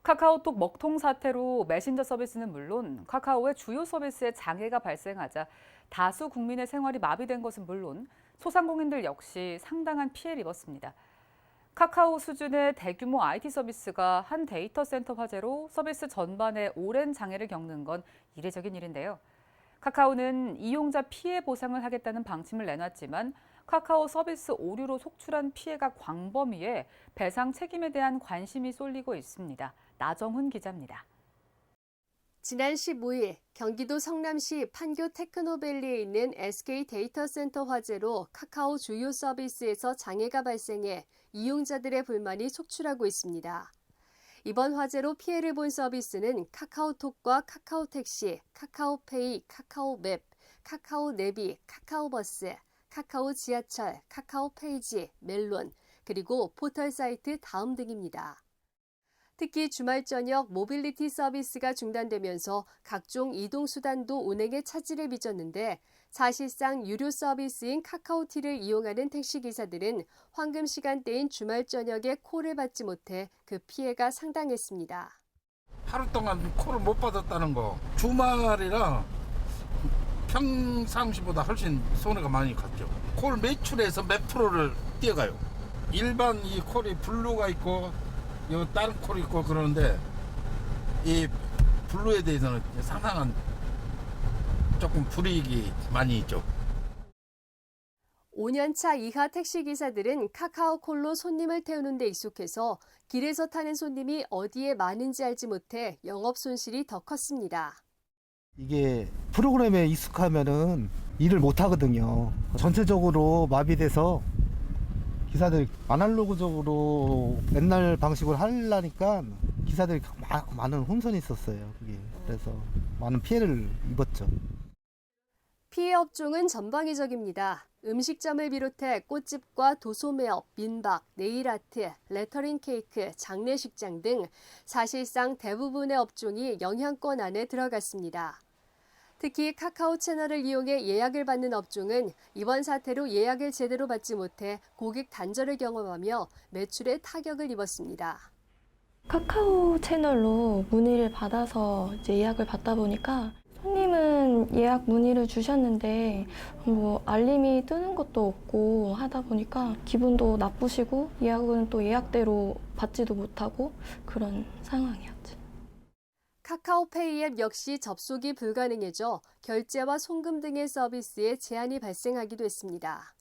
카카오톡 먹통 사태로 메신저 서비스는 물론 카카오의 주요 서비스에 장애가 발생하자 다수 국민의 생활이 마비된 것은 물론 소상공인들 역시 상당한 피해를 입었습니다. 카카오 수준의 대규모 IT 서비스가 한 데이터 센터 화재로 서비스 전반에 오랜 장애를 겪는 건 이례적인 일인데요. 카카오는 이용자 피해 보상을 하겠다는 방침을 내놨지만 카카오 서비스 오류로 속출한 피해가 광범위해 배상 책임에 대한 관심이 쏠리고 있습니다. 나정훈 기자입니다. 지난 15일 경기도 성남시 판교 테크노밸리에 있는 SK 데이터센터 화재로 카카오 주요 서비스에서 장애가 발생해 이용자들의 불만이 속출하고 있습니다. 이번 화재로 피해를 본 서비스는 카카오톡과 카카오택시, 카카오페이, 카카오맵, 카카오네비, 카카오버스, 카카오 지하철, 카카오페이지, 멜론, 그리고 포털 사이트 다음 등입니다. 특히 주말 저녁 모빌리티 서비스가 중단되면서 각종 이동수단도 운행에 차질을 빚었는데 사실상 유료 서비스인 카카오티를 이용하는 택시기사들은 황금 시간대인 주말 저녁에 콜을 받지 못해 그 피해가 상당했습니다. 하루 동안 콜을 못 받았다는 거. 주말이라 평상시보다 훨씬 손해가 많이 갔죠. 콜 매출에서 몇 프로를 뛰어가요. 일반 이 콜이 블루가 있고 요 다른 콜이 있고 그러는데 이 블루에 대해서는 상당한 조금 불이익이 많이 있죠. 5년차 이하 택시기사들은 카카오콜로 손님을 태우는 데 익숙해서 길에서 타는 손님이 어디에 많은지 알지 못해 영업 손실이 더 컸습니다. 이게 프로그램에 익숙하면은 일을 못 하거든요. 전체적으로 마비돼서 기사들이 아날로그적으로 옛날 방식으로 하려니까 기사들이 많은 혼선이 있었어요. 그게. 그래서 많은 피해를 입었죠. 피해 업종은 전방위적입니다. 음식점을 비롯해 꽃집과 도소매업, 민박, 네일아트, 레터링 케이크, 장례식장 등 사실상 대부분의 업종이 영향권 안에 들어갔습니다. 특히 카카오 채널을 이용해 예약을 받는 업종은 이번 사태로 예약을 제대로 받지 못해 고객 단절을 경험하며 매출에 타격을 입었습니다. 카카오 채널로 문의를 받아서 이제 예약을 받다 보니까 손님은 예약 문의를 주셨는데 알림이 뜨는 것도 없고 하다 보니까 기분도 나쁘시고 예약은 또 예약대로 받지도 못하고 그런 상황이었죠. 카카오페이 앱 역시 접속이 불가능해져 결제와 송금 등의 서비스에 제한이 발생하기도 했습니다.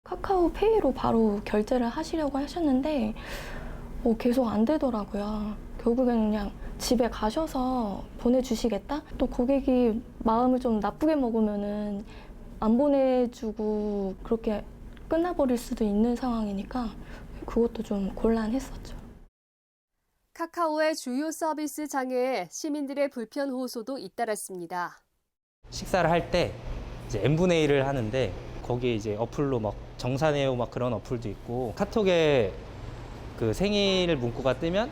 카카오페이로 바로 결제를 하시려고 하셨는데 계속 안 되더라고요. 결국에는 그냥 집에 가셔서 보내주시겠다? 또 고객이 마음을 좀 나쁘게 먹으면은 안 보내주고 그렇게 끝나버릴 수도 있는 상황이니까 그것도 좀 곤란했었죠. 카카오의 주요 서비스 장애에 시민들의 불편 호소도 잇따랐습니다. 식사를 할 때 이제 n분의 1을 하는데 거기에 이제 어플로 막 정산해요 막 그런 어플도 있고 카톡에 그 생일 문구가 뜨면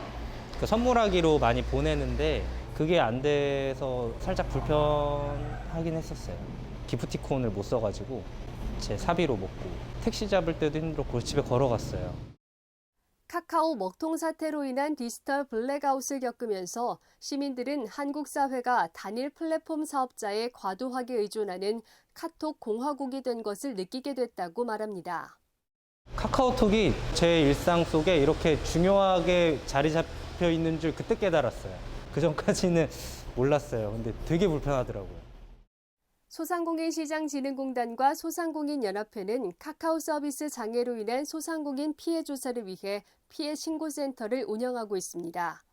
그 선물하기로 많이 보내는데 그게 안 돼서 살짝 불편하긴 했었어요. 기프티콘을 못 써가지고 제 사비로 먹고 택시 잡을 때도 힘들었고 집에 걸어갔어요. 카카오 먹통 사태로 인한 디지털 블랙아웃을 겪으면서 시민들은 한국 사회가 단일 플랫폼 사업자에 과도하게 의존하는 카톡 공화국이 된 것을 느끼게 됐다고 말합니다. 카카오톡이 제 일상 속에 이렇게 중요하게 자리 잡혀 있는 줄 그때 깨달았어요. 그 전까지는 몰랐어요. 근데 되게 불편하더라고요. 소상공인시장진흥공단과 소상공인연합회는 카카오 서비스 장애로 인한 소상공인 피해 조사를 위해 피해 신고센터를 운영하고 있습니다.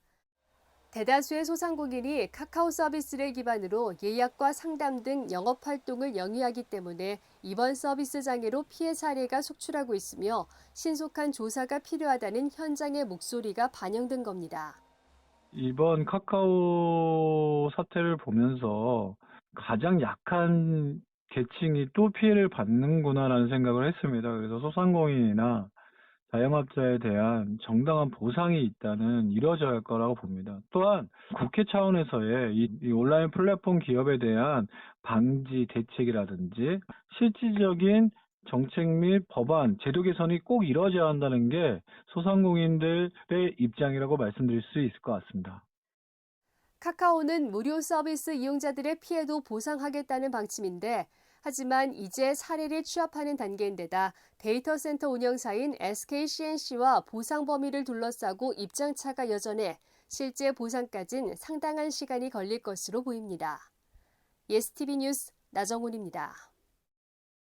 대다수의 소상공인이 카카오 서비스를 기반으로 예약과 상담 등 영업활동을 영위하기 때문에 이번 서비스 장애로 피해 사례가 속출하고 있으며 신속한 조사가 필요하다는 현장의 목소리가 반영된 겁니다. 이번 카카오 사태를 보면서 가장 약한 계층이 또 피해를 받는구나라는 생각을 했습니다. 그래서 소상공인이나 자영업자에 대한 정당한 보상이 있다는 이루어져야 할 거라고 봅니다. 또한 국회 차원에서의 이 온라인 플랫폼 기업에 대한 방지 대책이라든지 실질적인 정책 및 법안, 제도 개선이 꼭 이루어져야 한다는 게 소상공인들의 입장이라고 말씀드릴 수 있을 것 같습니다. 카카오는 무료 서비스 이용자들의 피해도 보상하겠다는 방침인데, 하지만 이제 사례를 취합하는 단계인데다 데이터 센터 운영사인 SKCNC와 보상 범위를 둘러싸고 입장차가 여전해 실제 보상까지는 상당한 시간이 걸릴 것으로 보입니다. 예스티비 뉴스 나정훈입니다.